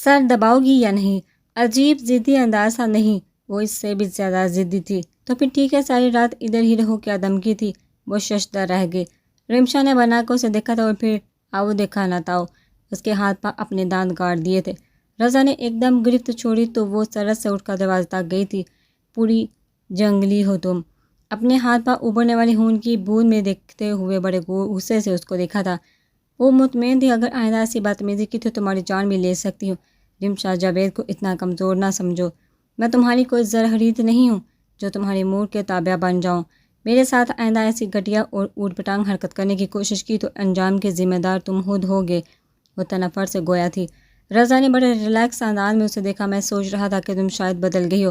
سر دباؤ گی یا نہیں؟ عجیب ضدی انداز تھا. نہیں، وہ اس سے بھی زیادہ ضدی تھی. تو پھر ٹھیک ہے، ساری رات ادھر ہی رہو. کیا دھمکی تھی؟ وہ ششدر رہ گئی. رمشا نے بنا کر اسے دیکھا تھا اور پھر آؤ دیکھا نہ تھا. اس کے ہاتھ پا اپنے دانت کاٹ دیے تھے. رضا نے ایک دم گرفت چھوڑی تو وہ سرت سے اٹھ کر دروازے تک گئی تھی. پوری جنگلی ہو تم. اپنے ہاتھ پا ابھرنے والی خون کی بوند میں دیکھتے ہوئے بڑے غصے سے اس کو دیکھا تھا. وہ مطمئن تھی اگر آئندہ ایسی بدتمیزی کی تو تمہاری جان بھی لے سکتی ہوں. رمشا، جاوید کو اتنا کمزور نہ سمجھو. میں تمہاری کوئی زرخرید نہیں ہوں جو تمہاری موڈ کے تابع بن جاؤں. میرے ساتھ آئندہ ایسی گھٹیا اور اوٹ پٹانگ حرکت کرنے کی کوشش کی تو انجام کے ذمہ دار تم خود ہوگے. وہ تنفر سے گویا تھی. رضا نے بڑے ریلیکس انداز میں اسے دیکھا. میں سوچ رہا تھا کہ تم شاید بدل گئی ہو.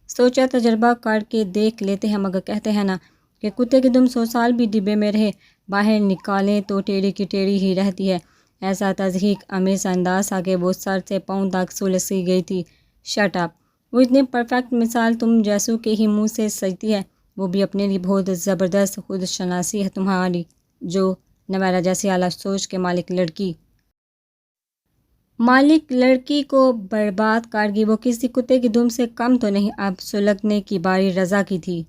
سوچا تجربہ کر کے دیکھ لیتے ہیں، مگر کہتے ہیں نا کہ کتے کی دم 100 سال بھی ڈبے میں رہے، باہر نکالیں تو ٹیڑھی کی ٹیڑھی ہی رہتی ہے. ایسا تضحیک امیز انداز تھا کہ وہ سر سے پاؤں تک سلسی گئی تھی. Shut up. وہ اتنی پرفیکٹ مثال تم جیسوں کے ہی منہ سے سجتی ہے. وہ بھی اپنے لیے بہت زبردست خود شناسی ہے تمہاری، جو نویرا جیسی اعلیٰ سوچ کے مالک لڑکی کو برباد کر گئی. وہ کسی کتے کی دم سے کم تو نہیں. اب سلگنے کی باری رضا کی تھی.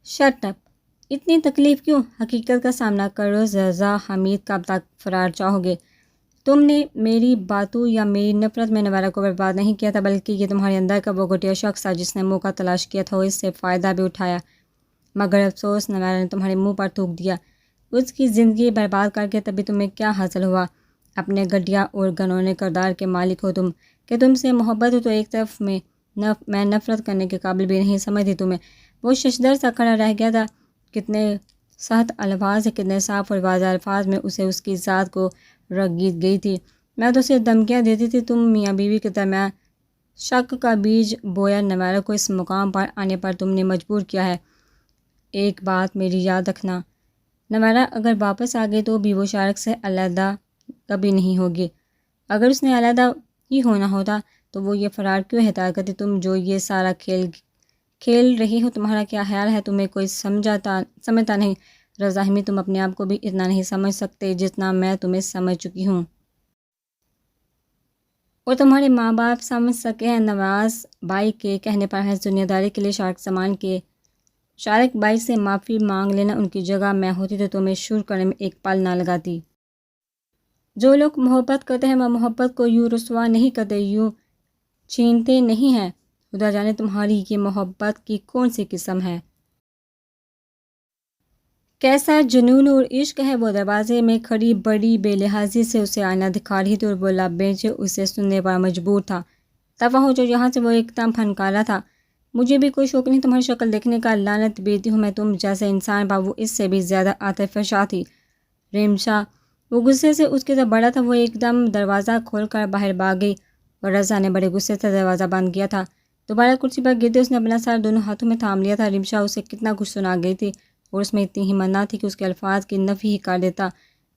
Shut up. اتنی تکلیف کیوں؟ حقیقت کا سامنا کرو. رضا حمید کب تک فرار چاہو گے؟ تم نے میری باتوں یا میری نفرت میں نویرا کو برباد نہیں کیا تھا، بلکہ یہ تمہارے اندر کا وہ گھٹیا شخص تھا جس نے موقع تلاش کیا تھا اور اس سے فائدہ بھی اٹھایا. مگر افسوس، نویرا نے تمہارے منہ پر تھوک دیا. اس کی زندگی برباد کر کے تبھی تمہیں کیا حاصل ہوا؟ اپنے گھٹیا اور گھنونے کردار کے مالک ہو تم. کہ تم سے محبت ہو تو ایک طرف میں نفرت کرنے کے قابل بھی نہیں سمجھتی تمہیں. وہ ششدر سا کھڑا رہ گیا تھا. کتنے سخت الفاظ سے، کتنے صاف اور واضح الفاظ میں اسے اس کی ذات کو رغید گئی تھی. میں تو صرف دھمکیاں دیتی تھی. تم میاں بیوی کے درمیان شک کا بیج بویا. نویرا کو اس مقام پر آنے پر تم نے مجبور کیا ہے. ایک بات میری یاد رکھنا، نویرا اگر واپس آ گئی تو بھی وہ شارق سے علیحدہ کبھی نہیں ہوگی. اگر اس نے علیحدہ ہی ہونا ہوتا تو وہ یہ فرار کیوں اختیار کرتی؟ تم جو یہ سارا کھیل رہی ہو، تمہارا کیا خیال ہے؟ تمہیں کوئی سمجھتا نہیں. رضا حمید، تم اپنے آپ کو بھی اتنا نہیں سمجھ سکتے جتنا میں تمہیں سمجھ چکی ہوں، اور تمہارے ماں باپ سمجھ سکے ہیں. نواز بھائی کے کہنے پر محض دنیا داری کے لیے شارق بھائی سے معافی مانگ لینا. ان کی جگہ میں ہوتی تو تمہیں شروع کرنے میں ایک پل نہ لگاتی. جو لوگ محبت کرتے ہیں وہ محبت کو یوں رسوا نہیں کرتے، یوں چھینتے نہیں ہیں. خدا جانے تمہاری یہ محبت کی کون سی قسم ہے، کیسا جنون اور عشق ہے. وہ دروازے میں کھڑی بڑی بے لحاظی سے اسے آئینہ دکھا رہی تھی اور وہ لب بینچے اسے سننے پر مجبور تھا. دفع ہو جو یہاں سے. وہ ایک دم پھنکارا تھا. مجھے بھی کوئی شوق نہیں تمہاری شکل دیکھنے کا. لعنت بیتی ہوں میں تم جیسے انسان پر. وہ اس سے بھی زیادہ عاطفہ فشاں تھی. رمشا. وہ غصے سے اس کی طرف بڑھا تھا. وہ ایک دم دروازہ کھول کر باہر بھاگ گئی اور رضا نے بڑے غصے سے دروازہ بند کیا تھا. دوبارہ کرسی پر گرتے اس نے اپنا سر دونوں ہاتھوں میں تھام لیا تھا. رمشا اسے کتنا کچھ سنا گئی تھی اور اس میں اتنی ہمت نہ تھی کہ اس کے الفاظ کی نفی ہی کر دیتا.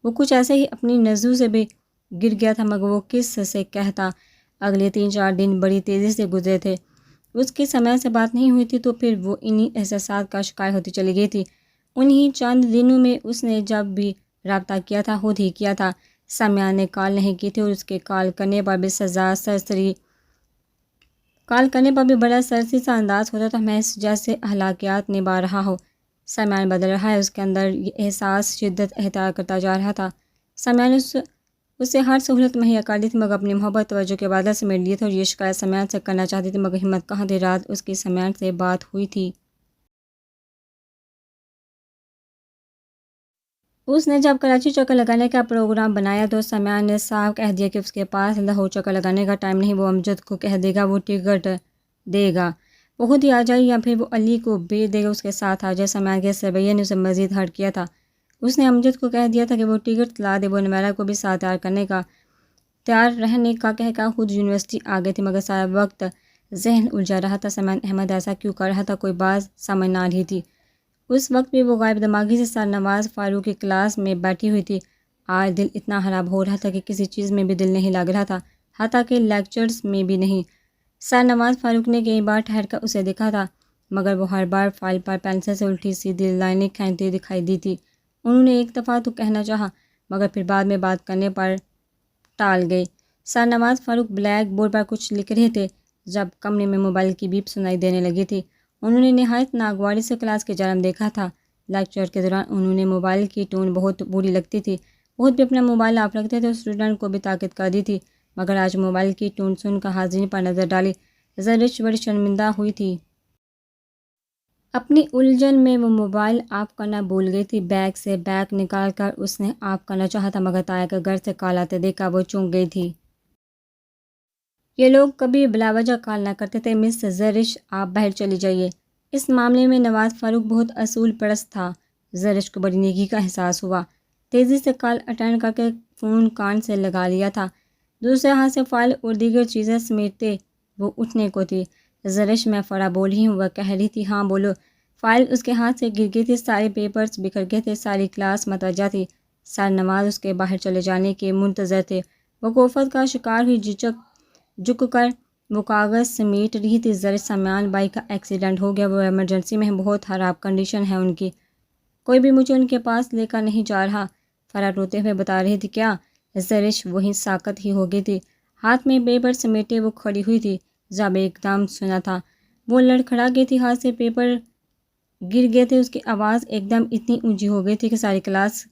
وہ کچھ ایسے ہی اپنی نظروں سے بھی گر گیا تھا، مگر وہ کس سے کہتا. اگلے 3-4 دن بڑی تیزی سے گزرے تھے. اس کی سمیع سے بات نہیں ہوئی تھی تو پھر وہ انہی احساسات کا شکار ہوتی چلی گئی تھی. انہی چند دنوں میں اس نے جب بھی رابطہ کیا تھا خود ہی کیا تھا. سمیع نے کال نہیں کی تھی اور اس کے کال کرنے پر بھی بڑا سرسری سا انداز ہوتا تھا، محض جیسے اخلاقیات نبھا رہا ہو. سمیع بدل رہا ہے. اس کے اندر یہ احساس شدت اختیار کرتا جا رہا تھا. سمیع نے اسے ہر سہولت مہیا کر دی تھی، مگر اپنی محبت توجہ کے بادل سمیٹ لیے تھے اور یہ شکایت سمیع سے کرنا چاہتی تھی، مگر ہمت کہاں تھی. رات اس کی سمیع سے بات ہوئی تھی. اس نے جب کراچی چکر لگانے کا پروگرام بنایا تو سمیع نے صاف کہہ دیا کہ اس کے پاس لاہور چکر لگانے کا ٹائم نہیں. وہ امجد کو کہہ دے گا وہ ٹکٹ دے گا، وہ خود ہی آ جائے، یا پھر وہ علی کو بھیج دے گا اس کے ساتھ آ جائے. سمیع کے سربیہ نے اسے مزید ہرٹ کیا تھا. اس نے امجد کو کہہ دیا تھا کہ وہ ٹکٹ لا دے. وہ نویرا کو بھی ساتھ تیار رہنے کا کہہ کر خود یونیورسٹی آ گئی تھی، مگر سارا وقت ذہن الجھا رہا تھا. سمیع احمد ایسا کیوں کر رہا تھا؟ کوئی بات سمجھ نہ آ رہی تھی. اس وقت بھی وہ غائب دماغی سے سر نواز فاروق کی کلاس میں بیٹھی ہوئی تھی. آج دل اتنا خراب ہو رہا تھا کہ کسی چیز میں بھی دل نہیں لگ رہا تھا، حتیٰ کہ لیکچرز میں بھی نہیں. سر نواز فاروق نے کئی بار ٹھہر کر اسے دیکھا تھا، مگر وہ ہر بار فائل پر پینسل سے الٹی سیدھی لائنیں کھینچتی دکھائی دی تھی. انہوں نے ایک دفعہ تو کہنا چاہا، مگر پھر بعد میں بات کرنے پر ٹال گئے. سر نواز فاروق بلیک بورڈ پر کچھ لکھ رہے تھے جب کمرے میں موبائل کی بیپ سنائی دینے لگی تھی۔ انہوں نے نہایت ناگواری سے کلاس کے جرم دیکھا تھا۔ لیکچر کے دوران انہوں نے موبائل کی ٹون بہت بری لگتی تھی، خود بھی اپنا موبائل آپ رکھتے تھے اور اسٹوڈنٹ کو بھی تاکید کر دی تھی، مگر آج موبائل کی ٹون سن کر حاضرین پر نظر ڈالی زرش بڑی شرمندہ ہوئی تھی۔ اپنی الجھن میں وہ موبائل آف کرنا بھول گئی تھی۔ بیگ سے بیگ نکال کر اس نے آف کرنا چاہا تھا، مگر تایا کے گھر سے کال آتے دیکھا وہ چونک گئی تھی۔ یہ لوگ کبھی بلا وجہ کال نہ کرتے تھے۔ مس زرش، آپ باہر چلی جائیے۔ اس معاملے میں نواز فاروق بہت اصول پرست تھا۔ زرش کو بڑی نیکی کا احساس ہوا، تیزی سے کال اٹینڈ کر کے فون کان سے لگا لیا تھا۔ دوسرے ہاتھ سے فائل اور دیگر چیزیں سمیٹتے وہ اٹھنے کو تھی۔ زرش، میں فرا بول رہی ہوں، وہ کہہ رہی تھی۔ ہاں بولو۔ فائل اس کے ہاتھ سے گر گئی تھی، سارے پیپرز بکھر گئے تھے، ساری کلاس متوجہ تھی۔ سر نواز اس کے باہر چلے جانے کے منتظر تھے۔ وہ کوفت کا شکار ہوئی، جھک کر وہ کاغذ سمیٹ رہی تھی۔ زرش، سامیان بائی کا ایکسیڈنٹ ہو گیا، وہ ایمرجنسی میں ہے، بہت خراب کنڈیشن ہے ان کی، کوئی بھی مجھے ان کے پاس لے کر نہیں جا رہا۔ فرا روتے ہوئے بتا رہی تھی۔ کیا؟ زرش وہیں ساکت ہی ہو گئی تھی، ہاتھ میں پیپر سمیٹے وہ کھڑی ہوئی تھی۔ جب ایک دم سنا تھا، وہ لڑکھڑا گئی تھی، ہاتھ سے پیپر گر گئے تھے۔ اس کی آواز ایک دم اتنی اونچی ہو گئی تھی کہ ساری کلاس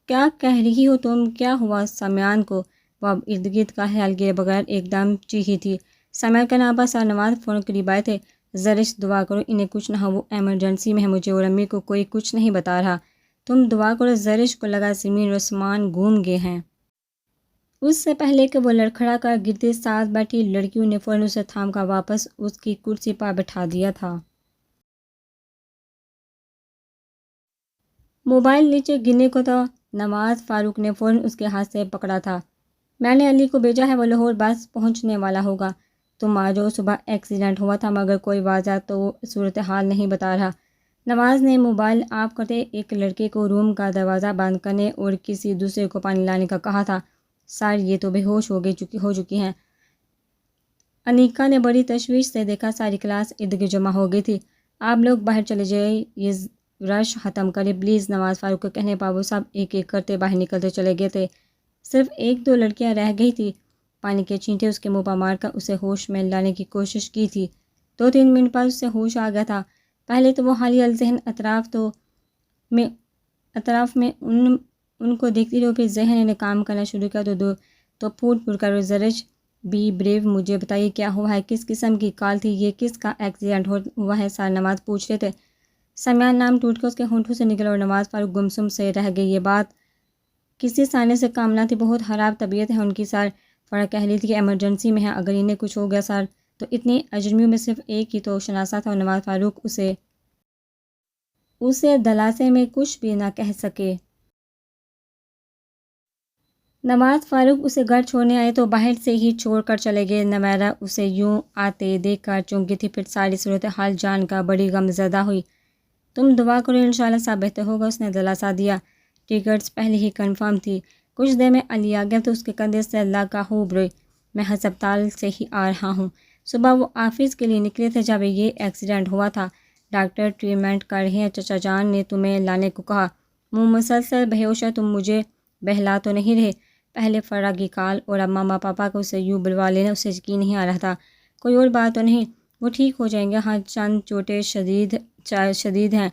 کیا کہہ رہی ہو تم؟ کیا ہوا سامیان کو؟ وہ اب ارد گرد کا خیال کیے بغیر ایک دم چیخی تھی۔ سامیان کا نام پر سر نواز فوراً قریب آئے تھے۔ زرش، دعا کرو انہیں کچھ نہ ہو، وہ ایمرجنسی میں ہے، مجھے اور امی کو کوئی کچھ نہیں بتا رہا، تم دعا کرو۔ زرش کو لگا زمین و آسمان گھوم گئے ہیں۔ اس سے پہلے کہ وہ لڑکھڑا کر گرتے ساتھ بیٹھی لڑکیوں نے فوراً اسے تھام کر واپس اس کی کرسی پر بٹھا دیا تھا۔ موبائل نیچے گرنے کو تھا، نواز فاروق نے فوراً اس کے ہاتھ سے پکڑا تھا۔ میں نے علی کو بھیجا ہے، وہ لاہور بس پہنچنے والا ہوگا۔ تم آ جاؤ، صبح ایکسیڈنٹ ہوا تھا، مگر کوئی واضح تو صورتحال نہیں بتا رہا۔ نواز نے موبائل آف کرتے ایک لڑکے کو روم کا دروازہ بند کرنے اور کسی دوسرے کو پانی لانے کا کہا تھا۔ سر، یہ تو بے ہوش ہو چکی ہیں۔ انیکا نے بڑی تشویش سے دیکھا، ساری کلاس ارد گرد جمع ہو گئی تھی۔ آپ لوگ باہر چلے جائیں، یہ رش ختم کرے پلیز۔ نواز فاروق کے کہنے پر وہ سب ایک ایک کرتے باہر نکلتے چلے گئے تھے۔ صرف ایک دو لڑکیاں رہ گئی تھی۔ پانی کے چھینٹے اس کے منہ پر مار کر اسے ہوش میں لانے کی کوشش کی تھی۔ 2-3 منٹ بعد اسے ہوش آ گیا تھا۔ پہلے تو وہ حالیہ الذہن اطراف میں ان کو دیکھتی رہی، پھر ذہن نے کام کرنا شروع کیا تو پھوٹ پھوٹ کر زرش، بی بریو، مجھے بتائیے کیا ہوا ہے، کس قسم کی کال تھی، یہ کس کا ایکسیڈنٹ ہوا ہے؟ سر نواز پوچھ رہے تھے۔ سامیان نام ٹوٹ کر اس کے ہونٹوں سے نکلا اور نواز فاروق گمسم سے رہ گئی۔ یہ بات کسی سانے سے کام نہ تھی، بہت خراب طبیعت ہے ان کی سر۔ فرا کہہ رہی تھی کہ ایمرجنسی میں ہے، اگر انہیں کچھ ہو گیا سر تو اتنے اجرمیوں میں صرف ایک ہی تو شناسا تھا، اور نواز فاروق اسے دلاسے میں کچھ بھی نہ کہہ سکے۔ نواز فاروق اسے گھر چھوڑنے آئے تو باہر سے ہی چھوڑ کر چلے گئے۔ نویرہ اسے یوں آتے دیکھ کر چونک گئی تھی، پھر ساری صورتحال جان کر بڑی غمزدہ ہوئی۔ تم دعا کرو، انشاءاللہ سب بہتر ہوگا، اس نے دلاسا دیا۔ ٹکٹس پہلے ہی کنفرم تھی۔ کچھ دیر میں علی آ گیا تو اس کے کندھے سے لگا خوب روئی۔ میں ہسپتال سے ہی آ رہا ہوں۔ صبح وہ آفس کے لیے نکلے تھے جب یہ ایکسیڈنٹ ہوا تھا۔ ڈاکٹر ٹریٹمنٹ کر رہے ہیں، چچا جان نے تمہیں لانے کو کہا۔ وہ مسلسل بےہوش ہے، تم مجھے بہلا تو نہیں رہے؟ پہلے فرا کی کال اور اب ماما پاپا کو اسے یوں بلوا لینا، اسے یقین نہیں آ رہا تھا۔ کوئی اور بات تو نہیں؟ وہ ٹھیک ہو جائیں گے، ہاں چند چوٹیں شدید ہیں،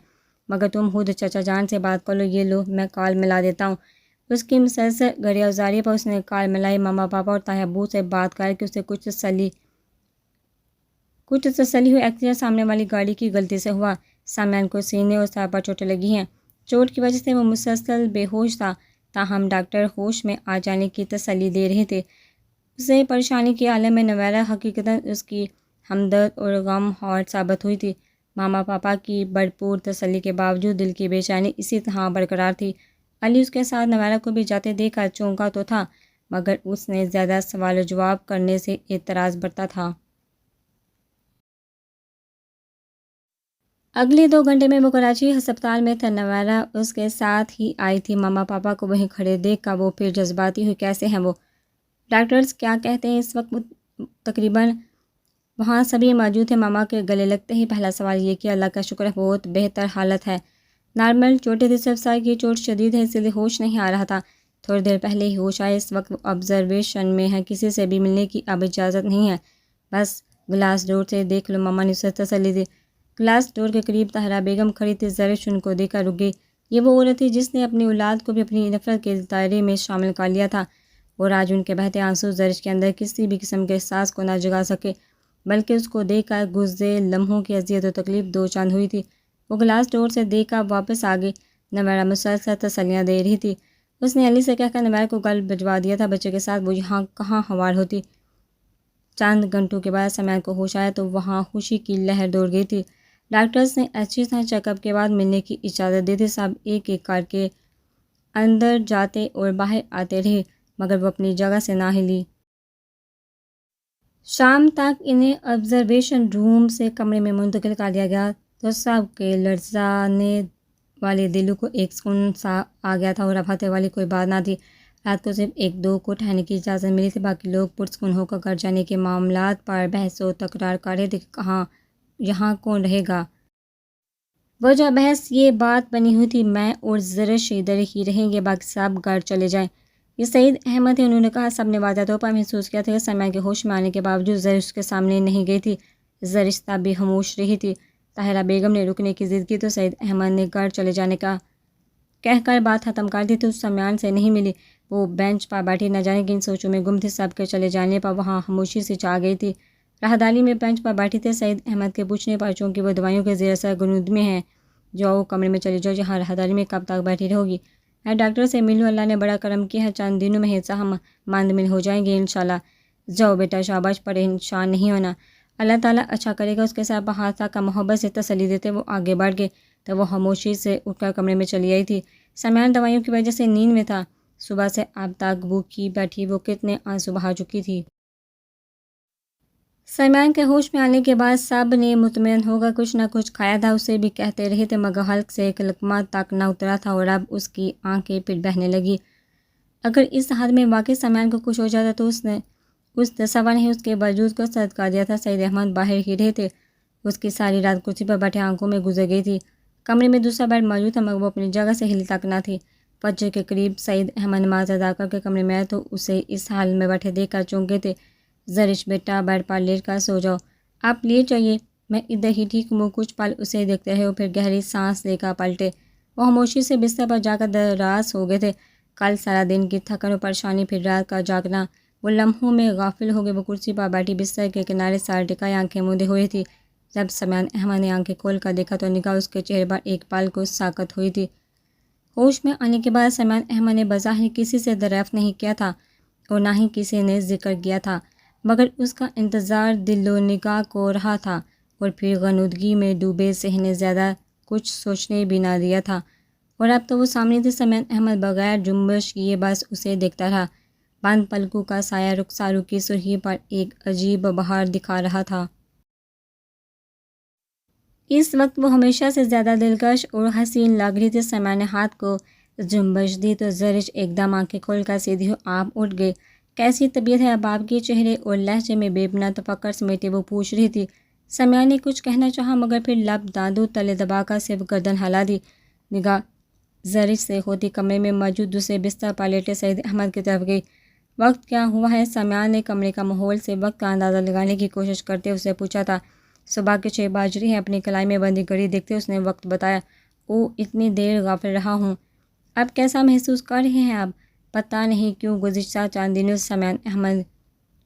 مگر تم خود چچا جان سے بات کر لو۔ یہ لو، میں کال ملا دیتا ہوں۔ اس کی مسلسل گریہ زاری پر اس نے کال ملائی۔ ماما پاپا اور تایا ابو سے بات کر کے اسے کچھ تسلی ہوئی۔ ایکسیڈنٹ سامنے والی گاڑی کی غلطی سے ہوا۔ سامیان کو سینے اور سر پر چوٹیں لگی ہیں، چوٹ کی وجہ سے وہ مسلسل بے ہوش تھا، تاہم ڈاکٹر ہوش میں آ جانے کی تسلی دے رہے تھے۔ اسے پریشانی کے عالم میں نویرہ حقیقتاً اس کی ہمدرد اور غم خوار ثابت ہوئی تھی۔ ماما پاپا کی بھرپور تسلی کے باوجود دل کی بے چینی اسی طرح برقرار تھی۔ علی اس کے ساتھ نویرہ کو بھی جاتے دیکھ کر چونکا تو تھا، مگر اس نے زیادہ سوال و جواب کرنے سے اعتراض برتا تھا۔ اگلے 2 گھنٹے میں وہ کراچی ہسپتال میں تھا۔ نویرہ اس کے ساتھ ہی آئی تھی۔ ماما پاپا کو وہیں کھڑے دیکھ کر وہ پھر جذباتی ہوئی۔ کیسے ہیں وہ؟ ڈاکٹرز کیا کہتے ہیں اس وقت؟ تقریباً وہاں سبھی موجود تھے۔ ماما کے گلے لگتے ہی پہلا سوال یہ کہ اللہ کا شکر ہے بہت بہتر حالت ہے، نارمل چوٹیں تھیں، صرف سر کی چوٹ شدید ہے، اس لیے ہوش نہیں آ رہا تھا۔ تھوڑی دیر پہلے ہی ہوش آئے، اس وقت وہ آبزرویشن میں ہے، کسی سے بھی ملنے کی اب اجازت نہیں ہے، بس گلاس ڈور سے دیکھ لو، ماما نے اسے تسلی دی۔ گلاس ڈور کے قریب طاہرہ بیگم کھڑی تھی، زرش ان کو دیکھ کر رک گئی۔ یہ وہ عورت تھی جس نے اپنی اولاد کو بھی اپنی نفرت کے دائرے میں شامل کر لیا تھا، اور آج ان کے بہتے آنسو زرش کے اندر کسی بھی قسم کے احساس کو نہ جگا سکے، بلکہ اس کو دیکھ کر گزرے لمحوں کی اذیت و تکلیف دو چاند ہوئی تھی۔ وہ گلاس ڈور سے دیکھ کر واپس آ گئی۔ نویرہ مسلسل تسلیاں دے رہی تھی۔ اس نے علی سے کہہ کر نویر کو گل بھجوا دیا تھا، بچے کے ساتھ وہ یہاں کہاں حوال ہوتی۔ چند گھنٹوں کے بعد سمیع کو ہوش آیا تو وہاں خوشی کی لہر دوڑ گئی تھی۔ ڈاکٹرز نے اچھی طرح چیک اپ کے بعد ملنے کی اجازت دی تھی۔ سب ایک ایک کر کے اندر جاتے اور باہر آتے رہے، مگر وہ اپنی جگہ سے نہ ہلی۔ شام تک انہیں آبزرویشن روم سے کمرے میں منتقل کر دیا گیا تو سب کے لرزانے والے دلوں کو ایک سکون سا آ گیا تھا، اور اب ہفتے والی کوئی بات نہ تھی۔ رات کو صرف ایک دو کو ٹھہرنے کی اجازت ملی تھی، باقی لوگ پرسکون ہو کر گھر جانے کے معاملات پر بحث و تکرار کر رہے تھے کہ یہاں کون رہے گا۔ وجہ بحث یہ بات بنی ہوئی تھی، میں اور زرش ادھر ہی رہیں گے، باقی سب گھر چلے جائیں۔ یہ سعید احمد تھے، انہوں نے کہا۔ سب نے واضح طور پر محسوس کیا تھا کہ سمیع کے ہوش میں آنے کے باوجود زرش کے سامنے نہیں گئی تھی۔ زرش تب بھی خاموش رہی تھی۔ طاہرہ بیگم نے رکنے کی ضد کی تو سعید احمد نے گھر چلے جانے کا کہہ کر بات ختم کر دی تھی۔ اس سمیع سے نہیں ملی، وہ بینچ پر بیٹھی نہ جانے کن سوچوں میں گم تھی۔ سب کے چلے جانے پر وہاں خاموشی سی چھا گئی تھی۔ راہداری میں بینچ پر بیٹھی تھے سعید احمد کے پوچھنے پر، چونکہ وہ دوائیوں کے زیر اثر غنود میں ہیں، جاؤ کمرے میں چلی جاؤ، یہاں راہداری میں کب تک بیٹھی رہو گی؟ میں ڈاکٹر سے ملوں، اللہ نے بڑا کرم کیا ہے، چند دنوں میں ہم مند مل ہو جائیں گے انشاءاللہ۔ جاؤ بیٹا، شاباش، پریشان نہیں ہونا، اللہ تعالیٰ اچھا کرے گا۔ اس کے ساتھ ہاتھ کا محبت سے تسلی دیتے وہ آگے بڑھ گئے تو وہ خاموشی سے اٹھ کر کمرے میں چلی آئی تھی۔ سمیع دوائیوں کی وجہ سے نیند میں تھا، صبح سے اب تک بھوکی بیٹھی وہ کتنے آنسو بہا چکی تھی۔ سمیع کے ہوش میں آنے کے بعد سب نے مطمئن ہو کر کچھ نہ کچھ کھایا تھا، اسے بھی کہتے رہے تھے، مگر حلق سے ایک لقمہ تک نہ اترا تھا، اور اب اس کی آنکھیں پھر بہنے لگی۔ اگر اس حد میں واقعی سمیع کو کچھ ہو جاتا تو اس تصور نے اس کے وجود کو سرد کر دیا تھا۔ سعید احمد باہر ہی رہے تھے، اس کی ساری رات کرسی پر بیٹھے آنکھوں میں گزر گئی تھی۔ کمرے میں دوسرا بیڈ موجود تھا، مگر وہ اپنی جگہ سے ہلی تک نہ تھی۔ فجر کے قریب سعید احمد نماز ادا کر کے کمرے میں آئے تو اسے اس حال میں بیٹھے دیکھ کر چونکے تھے۔ زرش بیٹا، بیڈ پر لیٹ کر سو جاؤ، آپ لیٹ جائیے، میں ادھر ہی ٹھیک ہوں۔ کچھ پل اسے دیکھتے رہے اور پھر گہری سانس لے کر پلٹے۔ وہ خاموشی سے بستر پر جا کر دراز ہو گئے تھے۔ کل سارا دن کی تھکن اور پریشانی، پھر رات کا جاگنا، وہ لمحوں میں غافل ہو گئے۔ وہ کرسی پر بیٹھی بستر کے کنارے سر ٹکائے آنکھیں موندے ہوئے تھی۔ جب سمیع احمد نے آنکھیں کھول کر دیکھا تو نگاہ اس کے چہرے پر ایک پل کو ساکت ہوئی تھی۔ ہوش میں آنے کے بعد سمیع احمد نے بظاہر کسی سے دریافت نہیں کیا تھا اور نہ ہی کسی نے ذکر کیا تھا، مگر اس کا انتظار دل و نگاہ کو رہا تھا، اور پھر غنودگی میں ڈوبے ذہن نے زیادہ کچھ سوچنے بھی نہ دیا تھا۔ اور اب تو وہ سامنے تھے، سمیع احمد بغیر جنبش کیے بس اسے دیکھتا رہا۔ بند پلکوں کا سایہ رخساروں کی سرخی پر ایک عجیب بہار دکھا رہا تھا۔ اس وقت وہ ہمیشہ سے زیادہ دلکش اور حسین لگ رہی تھی۔ سمیع نے ہاتھ کو جنبش دی تو زرش ایک دم آنکھیں کھول کر سیدھی ہو آپ اٹھ گئے۔ کیسی طبیعت ہے اب آپ کی؟ چہرے اور لہجے میں بے پناہ تفکر سمیٹے وہ پوچھ رہی تھی۔ سمیع نے کچھ کہنا چاہا، مگر پھر لب دانتوں تلے دبا کر صرف گردن ہلا دی۔ نگاہ زرش سے ہوتی کمرے میں موجود دوسرے بستر پر لیٹے سعید احمد کی طرف گئی۔ وقت کیا ہوا ہے؟ سمیع نے کمرے کا ماحول سے وقت کا اندازہ لگانے کی کوشش کرتے اسے پوچھا تھا۔ صبح کے 6 بج رہے ہیں، اپنی کلائی میں بندی گھڑی دیکھتے اس نے وقت بتایا۔ اوہ، اتنی دیر غافل رہا ہوں۔ اب کیسا محسوس کر رہے ہیں آپ؟ پتہ نہیں کیوں گزشتہ چند دنوں سے سمیع احمد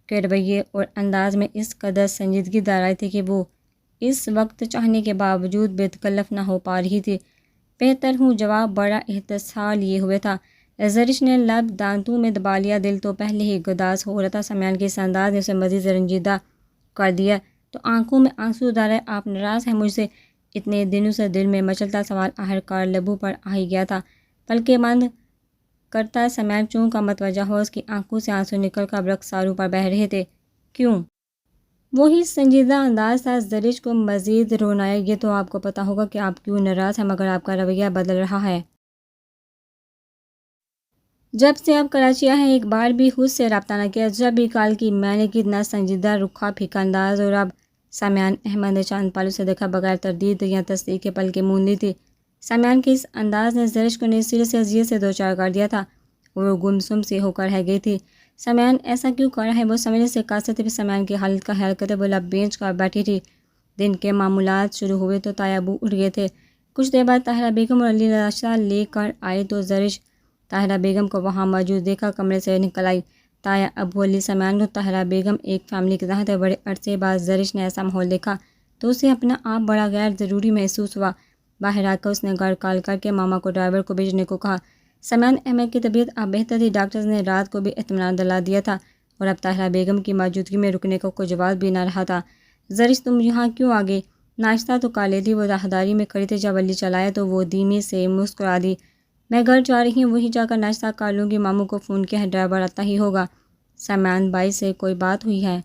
کے رویے اور انداز میں اس قدر سنجیدگی در آئی تھی کہ وہ اس وقت چاہنے کے باوجود بے تکلف نہ ہو پا رہی تھی۔ بہتر ہوں، جواب بڑا اختصار لیے ہوئے تھا۔ زرش نے لب دانتوں میں دبا لیا، دل تو پہلے ہی گداز ہو رہا تھا۔ سمیع کے اس انداز نے اسے مزید رنجیدہ کر دیا تو آنکھوں میں آنسو در آئے۔ آپ ناراض ہیں مجھ سے؟ اتنے دنوں سے دل میں مچلتا سوال آخرکار لبوں پر آ ہی گیا تھا۔ پلکیں بند کرتا سمیع چوں کا متوجہ ہوا، اس کی آنکھوں سے آنسو نکل کر رخساروں پر بہہ رہے تھے۔ کیوں؟ وہی سنجیدہ انداز تھا۔ زرش کو مزید رونایا، یہ تو آپ کو پتہ ہوگا کہ آپ کیوں ناراض ہیں، مگر آپ کا رویہ بدل رہا ہے۔ جب سے آپ کراچی آئے ہیں ایک بار بھی خود سے رابطہ نہ کیا، جب بھی کال کی میں نے کتنا سنجیدہ، رکھا پھیکا انداز، اور اب سمیع احمد نے چند پل اسے دیکھا بغیر تردید یا تصدیق کے پلکیں موند لی تھی۔ سمیع کے اس انداز نے زرش کو نئی سرے سے اذیت سے دوچار کر دیا تھا۔ وہ گمسم سے ہو کر رہ گئی تھی۔ سمیان ایسا کیوں کر رہا ہے وہ سمجھنے سے قاصر تھی، سمیان کی حالت کا خیال کرتے وہ لب بینچ کر بیٹھی تھی۔ دن کے معمولات شروع ہوئے تو تایا ابو اٹھ گئے تھے۔ کچھ دیر بعد طاہرہ بیگم اور علی ناشتہ لے کر آئے تو زرش طاہرہ بیگم کو وہاں موجود دیکھا کمرے سے نکل آئی۔ تایا ابو علی سمیان کو طاہرہ بیگم ایک فیملی کے تحت بڑے عرصے بعد زرش نے ایسا ماحول دیکھا تو اسے اپنا آپ بڑا غیر ضروری محسوس ہوا۔ باہر آ کر اس نے گھر کال کر کے ماما کو ڈرائیور کو بھیجنے کو کہا۔ سمیان احمد کی طبیعت اب بہتر تھی، ڈاکٹرز نے رات کو بھی اطمینان دلا دیا تھا اور اب طاہرہ بیگم کی موجودگی میں رکنے کا کوئی جواز بھی نہ رہا تھا۔ زرش تم یہاں کیوں آ گئی؟ ناشتہ تو کر لیتی، وہ راہداری میں کھڑی تھی، جب علی چلایا تو وہ دھیمی سے مسکرا دی۔ میں گھر جا رہی ہوں، وہیں جا کر ناشتہ کر لوں گی، ماموں کو فون کیا ہے، ڈرائیور آتا ہی ہوگا۔ سمیان بھائی سے کوئی بات ہوئی ہے؟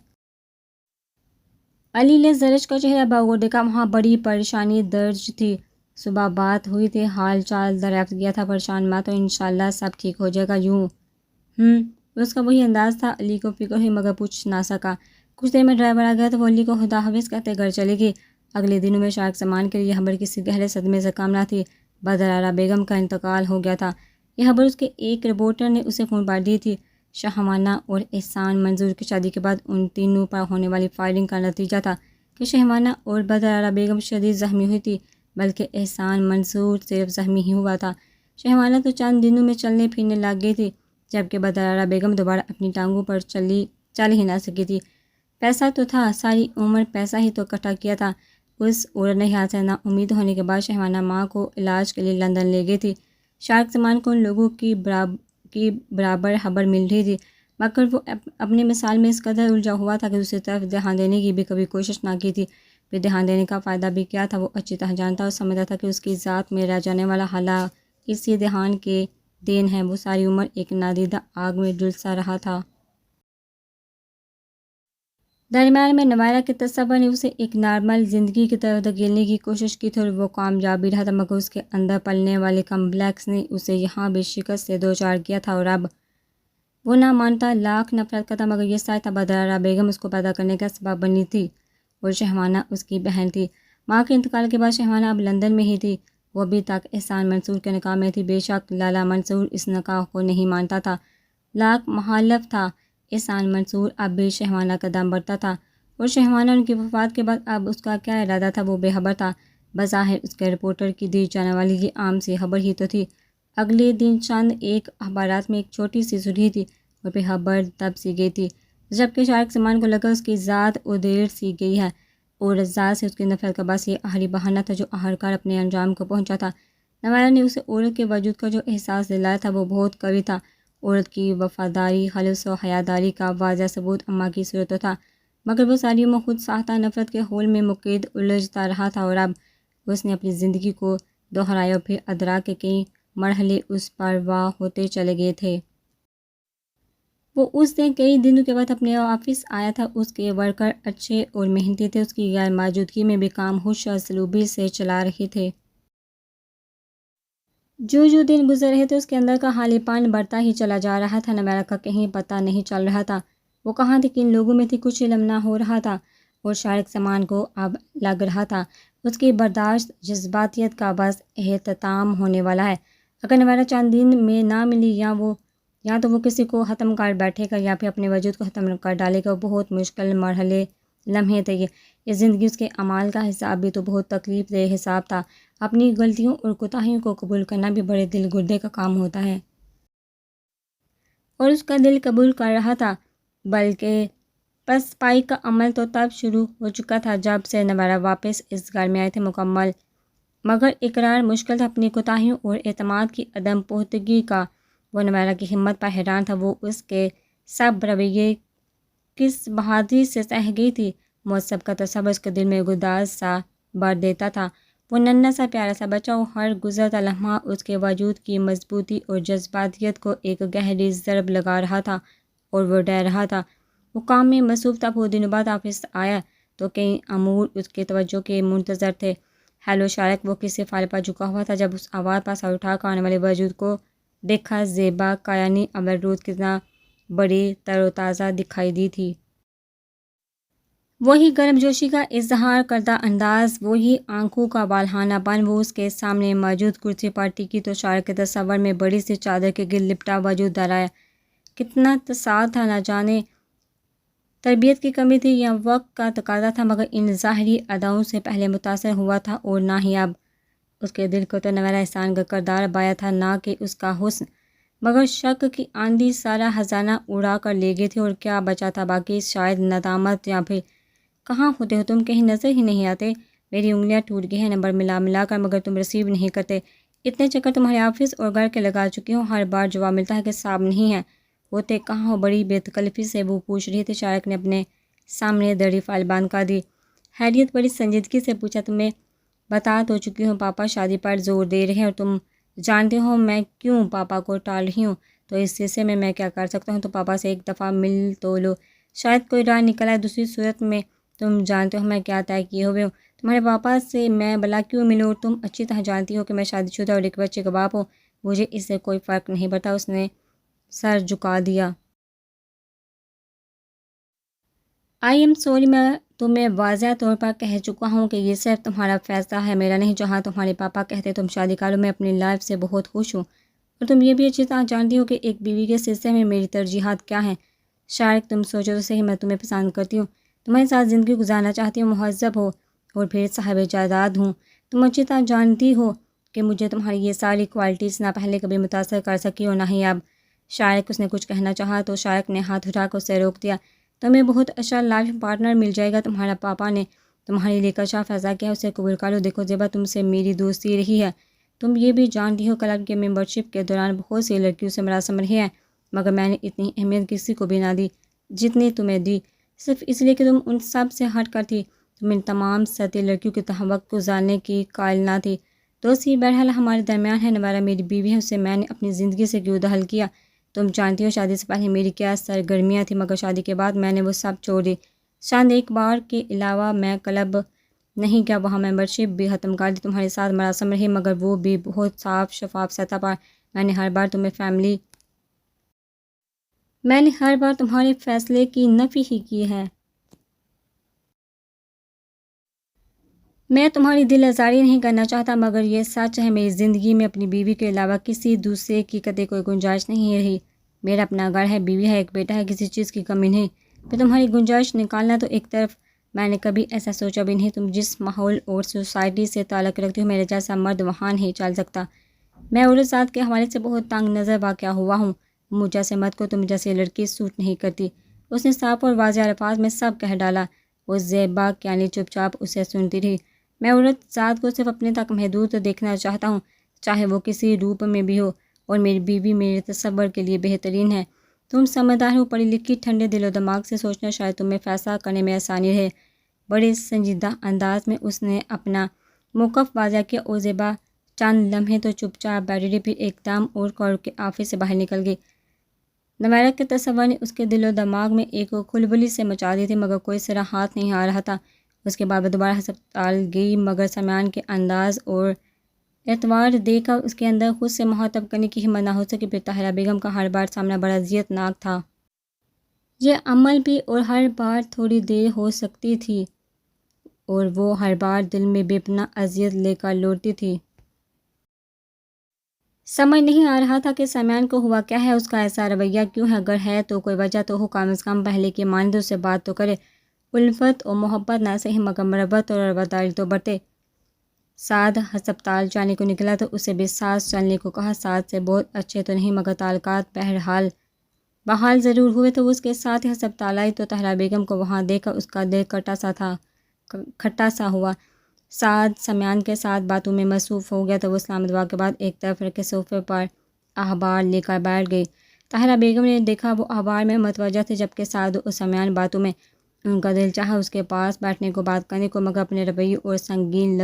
علی نے زرش کا چہرہ بغور دیکھا، وہاں بڑی پریشانی درج تھی۔ صبح بات ہوئی تھی، حال چال دریافت کیا تھا، پریشان مت ہو، انشاءاللہ سب ٹھیک ہو جائے گا۔ یوں اس کا وہی انداز تھا۔ علی کو فکر ہوئی مگر پوچھ نہ سکا۔ کچھ دیر میں ڈرائیور آ گیا تو وہ علی کو خدا حافظ کہتے گھر چلے گی۔ اگلے دنوں میں شارق سمان کے لیے یہ خبر کسی گہرے صدمے سے کم نہ تھی، بدرارہ بیگم کا انتقال ہو گیا تھا۔ یہ خبر اس کے ایک رپورٹر نے اسے فون پر دی تھی۔ شہوانہ اور احسان منظور کی شادی کے بعد ان تینوں پر ہونے والی فائرنگ کا نتیجہ تھا کہ شہوانہ اور بدرارہ بیگم شدید زخمی ہوئی تھی، بلکہ احسان منصور صرف زخمی ہی ہوا تھا۔ شہوانہ تو چند دنوں میں چلنے پھرنے لگ گئی تھی، جبکہ بدرارہ بیگم دوبارہ اپنی ٹانگوں پر چل ہی نہ سکی تھی۔ پیسہ تو تھا، ساری عمر پیسہ ہی تو اکٹھا کیا تھا۔ اس عورت نے یہاں سے نا امید ہونے کے بعد شہوانہ ماں کو علاج کے لیے لندن لے گئی تھی۔ شارق سمان کو ان لوگوں کی برابر خبر مل رہی تھی، مگر وہ اپنے مثال میں اس قدر الجھا ہوا تھا کہ دوسری طرف دھیان دینے کی بھی کبھی کوشش نہ کی تھی۔ پھر دھیان دینے کا فائدہ بھی کیا تھا؟ وہ اچھی طرح جانتا اور سمجھتا تھا کہ اس کی ذات میں رہ جانے والا حالہ اسی دھیان کے دین ہے۔ وہ ساری عمر ایک نادیدہ آگ میں جھلسا رہا تھا۔ درمیان میں نوائرہ کے تصور نے اسے ایک نارمل زندگی کی طرف دھکیلنے کی کوشش کی تھی اور وہ کامیاب بھی رہا تھا، مگر اس کے اندر پلنے والے کمپلیکس نے اسے یہاں بھی شکست سے دوچار کیا تھا اور اب وہ نہ مانتا، لاکھ نفرت کرتا، مگر یہ سچ تھا بدرارہ بیگم اس کو پیدا کرنے کا سبب بنی تھی اور شہوانہ اس کی بہن تھی۔ ماں کے انتقال کے بعد شہوانہ اب لندن میں ہی تھی۔ وہ ابھی تک احسان منصور کے نکاح میں تھی۔ بے شک لالا منصور اس نکاح کو نہیں مانتا تھا، لاکھ مخالف تھا۔ احسان منصور اب بھی شہوانہ کا دم بڑھتا تھا اور شہوانہ ان کی وفات کے بعد اب اس کا کیا ارادہ تھا وہ بے خبر تھا۔ بظاہر اس کے رپورٹر کی دی جانے والی یہ عام سی خبر ہی تو تھی۔ اگلے دن چند ایک اخبارات میں ایک چھوٹی سی سرخی تھی اور پھر خبر دب سی گئی تھی، جبکہ شارق سمان کو لگا اس کی ذات ادھیڑ سی گئی ہے اور ذات سے اس کی نفرت کا بس یہ آخری بہانہ تھا جو آخرکار اپنے انجام کو پہنچا تھا۔ نوائرہ نے اسے عورت کے وجود کا جو احساس دلایا تھا وہ بہت قوی تھا۔ عورت کی وفاداری، خلوص و حیاداری کا واضح ثبوت اماں کی صورت تو تھا، مگر وہ ساری عمر خود ساختہ نفرت کے ہول میں مقید الجھتا رہا تھا اور اب اس نے اپنی زندگی کو دہرایا اور پھر ادراک کے کئی مرحلے اس پر واہ ہوتے چلے گئے تھے۔ وہ اس دن کئی دنوں کے بعد اپنے آفس آیا تھا۔ اس کے ورکر اچھے اور محنتی تھے، اس کی غیر موجودگی میں بھی کام ہوش اور سلوبی سے چلا رہے تھے۔ جو دن گزر رہے تھے اس کے اندر کا حالی پان بڑھتا ہی چلا جا رہا تھا۔ نوائرہ کا کہیں پتہ نہیں چل رہا تھا، وہ کہاں تھی، کن لوگوں میں تھی، کچھ علم نہ ہو رہا تھا اور شارق سمان کو اب لگ رہا تھا اس کی برداشت جذباتیت کا بس اختتام ہونے والا ہے۔ اگر نوائرہ چند دن میں نہ ملی یا تو وہ کسی کو ختم کر بیٹھے گا یا پھر اپنے وجود کو ختم کر ڈالے گا۔ بہت مشکل لمحے تھے یہ زندگی، اس کے اعمال کا حساب بھی تو بہت تکلیف دہ حساب تھا۔ اپنی غلطیوں اور کوتاہیوں کو قبول کرنا بھی بڑے دل گردے کا کام ہوتا ہے اور اس کا دل قبول کر رہا تھا، بلکہ پسپائی کا عمل تو تب شروع ہو چکا تھا جب سے نوائرہ واپس اس گھر میں آئے تھے۔ مکمل مگر اقرار مشکل تھا اپنی کوتاہیوں اور اعتماد کی عدم پختگی کا۔ وہ نوائرہ کی ہمت پر حیران تھا، وہ اس کے سب رویے کس بہادری سے سہ گئی تھی۔ معصب کا تصور اس کے دل میں گداز سا بھر دیتا تھا۔ وہ ننھا سا پیارا سا بچہ اور ہر گزرتا لمحہ اس کے وجود کی مضبوطی اور جذباتیت کو ایک گہری ضرب لگا رہا تھا اور وہ ڈر رہا تھا۔ وہ کام میں مصروف تھا۔ بہت دنوں بعد آفس آیا تو کئی امور اس کے توجہ کے منتظر تھے۔ ہیلو شارق، وہ کسی فائل پر جھکا ہوا تھا۔ جب اس آواز پر سر اٹھا کر آنے والے وجود کو دیکھا، زیبا کایانی اول روز کتنا بڑی تر و تازہ دکھائی دی تھی۔ وہی گرم جوشی کا اظہار کردہ انداز، وہی آنکھوں کا بالہانہ پن، وہ اس کے سامنے موجود کرسی پر ٹکی تو شارق کے تصور میں بڑی سی چادر کے گرد لپٹا وجود درایا۔ کتنا تصال تھا، نہ جانے تربیت کی کمی تھی یا وقت کا تقاضا تھا، مگر ان ظاہری اداؤں سے پہلے متاثر ہوا تھا اور نہ ہی اب۔ اس کے دل کو تو نویرہ احسان کا کردار بایا تھا، نہ کہ اس کا حسن، مگر شک کی آندھی سارا خزانہ اڑا کر لے گئی تھی، اور کیا بچا تھا باقی؟ شاید ندامت، یا پھر کہاں ہوتے ہو تم، کہیں نظر ہی نہیں آتے، میری انگلیاں ٹوٹ گئی ہیں نمبر ملا ملا کر، مگر تم ریسیو نہیں کرتے، اتنے چکر تمہارے آفس اور گھر کے لگا چکی ہوں، ہر بار جواب ملتا ہے کہ صاحب نہیں ہے، ہوتے کہاں ہو؟ بڑی بے تکلفی سے وہ پوچھ رہی تھی۔ شارق نے اپنے سامنے دڑی فائل بند کر دی۔ خیریت؟ بڑی سنجیدگی سے پوچھا۔ تمہیں بتا تو چکی ہوں، پاپا شادی پر زور دے رہے ہیں، اور تم جانتے ہو میں کیوں پاپا کو ٹال رہی ہوں، تو اس سلسلے میں کیا کر سکتا ہوں؟ تو پاپا سے ایک دفعہ مل تو لو، شاید کوئی راہ نکل آئے، دوسری صورت میں تم جانتے ہو میں کیا طے کیے ہوئے ہوں، تمہارے پاپا سے میں بلا کیوں ملوں، اور تم اچھی طرح جانتی ہو کہ میں شادی شدہ اور ایک بچے کا باپ ہوں، مجھے اس سے کوئی فرق نہیں پڑتا۔ اس نے سر جھکا دیا۔ آئی ایم سوری، میں تمہیں واضح طور پر کہہ چکا ہوں کہ یہ صرف تمہارا فیصلہ ہے، میرا نہیں۔ جہاں تمہارے پاپا کہتے تم شادی کرو، میں اپنی لائف سے بہت خوش ہوں، اور تم یہ بھی اچھی طرح جانتی ہو کہ ایک بیوی کے سلسلے میں میری ترجیحات کیا ہیں۔ شارق، تم سوچو تو صحیح، میں تمہیں پسند کرتی ہوں، تمہارے ساتھ زندگی گزارنا چاہتی ہوں، مہذب ہو اور پھر صاحب جائیداد ہوں، تم اچھی طرح جانتی ہو کہ مجھے تمہاری یہ ساری کوالٹیز نہ پہلے کبھی متاثر کر سکی اور نہ ہی اب۔ شارق، اس نے کچھ کہنا چاہا تو شارق نے ہاتھ اٹھا کر اسے روک دیا۔ تمہیں بہت اچھا لائف پارٹنر مل جائے گا، تمہارا پاپا نے تمہارے لیے کچھ فیصلہ کیا ہے، اسے قبول کر لو۔ دیکھو زیبا، تم سے میری دوستی رہی ہے، تم یہ بھی جانتی ہو کلب کے ممبرشپ کے دوران بہت سی لڑکیوں سے مراسم رہے ہیں، مگر میں نے اتنی اہمیت کسی کو بھی نہ دی جتنی تمہیں دی، صرف اس لیے کہ تم ان سب سے ہٹ کر تھی، تم ان تمام سطحی لڑکیوں کے تحت وقت گزارنے کی قائل نہ تھی۔ دوستی بہرحال ہمارے درمیان ہے، نویرہ میری بیوی ہے، اسے میں نے اپنی زندگی سے کیوں دخل کیا؟ تم جانتی ہو شادی سے پہلے میری کیا سرگرمیاں تھیں، مگر شادی کے بعد میں نے وہ سب چھوڑ دی۔ چند ایک بار کے علاوہ میں کلب نہیں کیا، وہاں ممبرشپ بھی ختم کر دی، تمہارے ساتھ مراسم رہی، مگر وہ بھی بہت صاف شفاف سطح پر۔ میں نے ہر بار تمہارے فیصلے کی نفی ہی کی ہے۔ میں تمہاری دل آزاری نہیں کرنا چاہتا، مگر یہ سچ ہے، میری زندگی میں اپنی بیوی کے علاوہ کسی دوسرے کی قطعی کوئی گنجائش نہیں رہی۔ میرا اپنا گھر ہے، بیوی ہے، ایک بیٹا ہے، کسی چیز کی کمی نہیں۔ پھر تمہاری گنجائش نکالنا تو ایک طرف، میں نے کبھی ایسا سوچا بھی نہیں، تم جس ماحول اور سوسائٹی سے تعلق رکھتی ہو، میرے جیسا مرد وہاں نہیں چل سکتا۔ میں عورت ذات کے حوالے سے بہت تنگ نظر واقع ہوا ہوں، مجھ جیسے مرد کو تم جیسی لڑکی سوٹ نہیں کرتی۔ اس نے صاف اور واضح الفاظ میں سب کہہ ڈالا۔ وہ زیبا کیانی چپ چاپ اسے سنتی رہی۔ میں عورت ذات کو صرف اپنے تک محدود دیکھنا چاہتا ہوں، چاہے وہ کسی روپ میں بھی ہو، اور میری بیوی میرے تصور کے لیے بہترین ہے۔ تم سمجھدار ہو، پڑھی لکھی، ٹھنڈے دل و دماغ سے سوچنا شاید تمہیں فیصلہ کرنے میں آسانی رہے۔ بڑے سنجیدہ انداز میں اس نے اپنا موقف واضح کیا، اور زیبا چند لمحے تو چپ چاپ بیٹھی رہی، پھر ایک دم اور کر کے آفس سے باہر نکل گئی۔ نویرہ کے تصور نے اس کے دل و دماغ میں ایک کھلبلی سے مچا دی تھی، مگر کوئی سرا ہاتھ نہیں آ رہا تھا۔ اس کے بعد وہ دوبارہ ہسپتال گئی، مگر سامیان کے انداز اور اعتبار دیکھ کر اس کے اندر خود سے مخاطب کرنے کی ہمت نہ ہو سکی۔ پھر طاہرہ بیگم کا ہر بار سامنا بڑا اذیت ناک تھا۔ یہ عمل بھی، اور ہر بار تھوڑی دیر ہو سکتی تھی، اور وہ ہر بار دل میں بے پناہ اذیت لے کر لوٹتی تھی۔ سمجھ نہیں آ رہا تھا کہ سامیان کو ہوا کیا ہے، اس کا ایسا رویہ کیوں ہے، اگر ہے تو کوئی وجہ تو ہو، کم از کم پہلے کی مانند اس سے بات تو کرے، الفت اور محبت نہ صحیح مگر مربت اور رواداری تو برتے۔ سعد ہسپتال جانے کو نکلا تو اسے بھی ساتھ چلنے کو کہا۔ سعد سے بہت اچھے تو نہیں، مگر تعلقات بحال ضرور ہوئے، تو وہ اس کے ساتھ ہی ہسپتال آئی، تو طاہرہ بیگم کو وہاں دیکھ کر اس کا دل کھٹا سا ہوا۔ سعد سامیان کے ساتھ باتوں میں مصروف ہو گیا، تو وہ سلام دعا کے بعد ایک طرف رکھے صوفے پر اخبار لے کر بیٹھ گئی۔ طاہرہ بیگم نے دیکھا وہ اخبار میں متوجہ تھے، جبکہ سعد اور سامیان باتوں میں۔ ان کا دل چاہا اس کے پاس بیٹھنے کو، بات کرنے کو، مگر اپنے رویے اور سنگین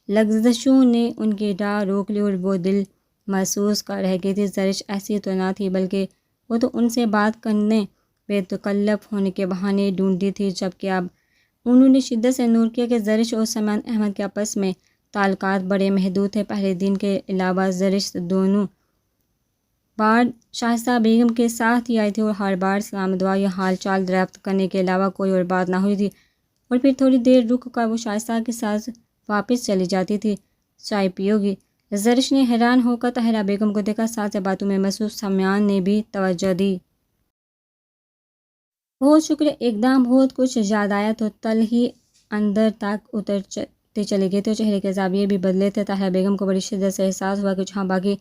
لغزشوں نے ان کی راہ روک لی، اور وہ دل محسوس کر رہ گئی تھی۔ زرش ایسی تو نہ تھی، بلکہ وہ تو ان سے بات کرنے، بے تکلف ہونے کے بہانے ڈھونڈتی تھی، جبکہ اب انہوں نے شدت سے نوٹ کیا کہ زرش اور سامیان احمد کے آپس میں تعلقات بڑے محدود تھے۔ پہلے دن کے علاوہ زرش دونوں بار شائستہ بیگم کے ساتھ ہی آئی تھی اور ہر بار سلام دعا یا حال چال دریافت کرنے کے علاوہ کوئی اور بات نہ ہوئی تھی، اور پھر تھوڑی دیر رک کر وہ شائستہ کے ساتھ واپس چلی جاتی تھی۔ چائے پیو گی؟ زرش نے حیران ہو کر طاہرہ بیگم کو دیکھا۔ ساتھ سے باتوں میں مصروف سمیان نے بھی توجہ دی۔ بہت شکریہ، اقدام بہت کچھ یاد آیا تو تل ہی اندر تک اترتے چلے گئے تھے، چہرے کے زاویے بھی بدلے تھے۔ طاہرہ بیگم کو بڑی شدت سے احساس ہوا کہ جہاں باقی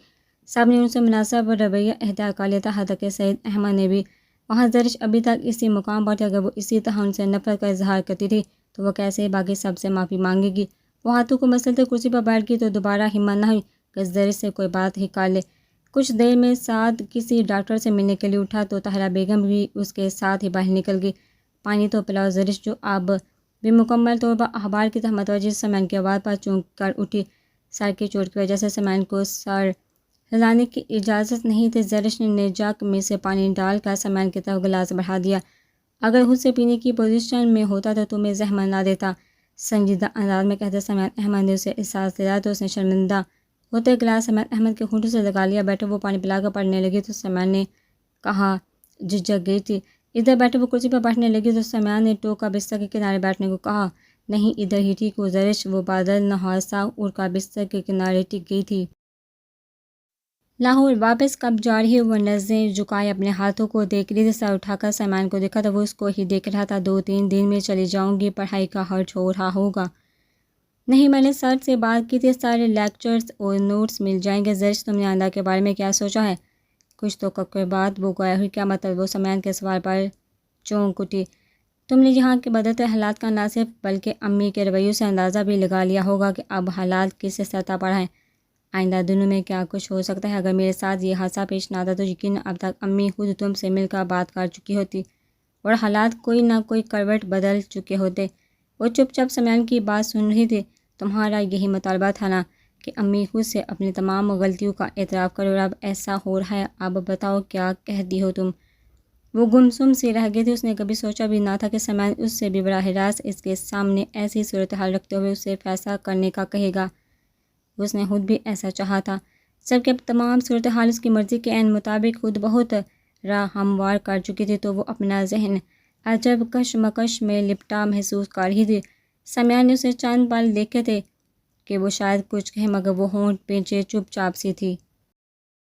سب نے ان سے مناسب رویہ اختیار کر لیا تھا، حتیٰ کہ سعید احمد نے بھی، وہاں زرش ابھی تک اسی مقام پر تھی۔ اگر وہ اسی طرح ان سے نفرت کا اظہار کرتی تھی تو وہ کیسے باقی سب سے معافی مانگے گی؟ وہ ہاتھوں کو مسلتے کرسی پر بیٹھ گئی تو دوبارہ ہمت نہ ہوئی کہ زرش سے کوئی بات ہی کر لے۔ کچھ دیر میں سعد کسی ڈاکٹر سے ملنے کے لیے اٹھا تو طاہرہ بیگم بھی اس کے ساتھ ہی باہر نکل گئی۔ پانی تو پلاؤ زرش، جو اب بھی مکمل طور پر اخبار کی طرح متوجہ سمیان کی آواز پر چونک کر اٹھی۔ سر کی چوٹ کی وجہ سے سمیان کو سر ہلانے کی اجازت نہیں تھی۔ زرش نے نیجک میں سے پانی ڈال کر سمیان کی طرف گلاس بڑھا دیا۔ اگر خود سے پینے کی پوزیشن میں ہوتا تو تمہیں زحمت نہ دیتا، سنجیدہ انداز میں کہتے سمیان احمد نے اسے احساس دلایا تو اس نے شرمندہ ہوتے گلاس سمیان احمد کے ہونٹوں سے لگا لیا۔ بیٹھو، وہ پانی پلا کر پڑھنے لگی تو سمیان نے کہا، جھجک گئی تھی۔ ادھر بیٹھو، وہ کرسی پر بیٹھنے لگی تو سمیان نے ٹوک کر بستر کے کنارے بیٹھنے کو کہا۔ نہیں، ادھر ہی ٹھیک ہوں زرش، وہ بادل نہار سا اڑ کر بستر کے کنارے ٹک گئی تھی۔ لاہور واپس کب جا رہی ہے؟ وہ نظریں جھکائے اپنے ہاتھوں کو دیکھ رہی تھی۔ سر اٹھا کر سمیان کو دیکھا تو وہ اس کو ہی دیکھ رہا تھا۔ 2-3 دن میں چلی جاؤں گی، پڑھائی کا خرچ ہو رہا ہوگا۔ نہیں، میں نے سر سے بات کی تھی، سارے لیکچرز اور نوٹس مل جائیں گے۔ زرش، تم نے آئندہ کے بارے میں کیا سوچا ہے؟ کچھ تو کر بات وہ گویا ہوئی، کیا مطلب؟ وہ سمیان کے سوال پر چونک اٹھی۔ تم نے یہاں کے بدلتے حالات کا نہ صرف بلکہ امی کے رویوں سے اندازہ بھی لگا لیا ہوگا کہ اب حالات کس سطح پر ہیں۔ آئندہ دنوں میں کیا کچھ ہو سکتا ہے؟ اگر میرے ساتھ یہ حادثہ پیش نہ آتا تو یقیناً اب تک امی خود تم سے مل کر بات کر چکی ہوتی اور حالات کوئی نہ کوئی کروٹ بدل چکے ہوتے۔ وہ چپ چاپ سمیان کی بات سن رہی تھی۔ تمہارا یہی مطالبہ تھا نا کہ امی خود سے اپنی تمام غلطیوں کا اعتراف کرے، اور اب ایسا ہو رہا ہے۔ اب بتاؤ کیا کہتی ہو تم؟ وہ گمسم سی رہ گئی تھی۔ اس نے کبھی سوچا بھی نہ تھا کہ سمیان اس سے بھی براہ راست اس کے سامنے ایسی صورتحال رکھتے ہوئے اسے فیصلہ کرنے کا کہے گا۔ اس نے خود بھی ایسا چاہا تھا، جبکہ اب تمام صورتحال اس کی مرضی کے عین مطابق خود بہت راہ ہموار کر چکی تھی، تو وہ اپنا ذہن عجب کشمکش میں لپٹا محسوس کر رہی تھی۔ سمیان نے اسے چند پل دیکھے تھے کہ وہ شاید کچھ کہے، مگر وہ ہونٹ پیچھے چپ چاپ سی تھی۔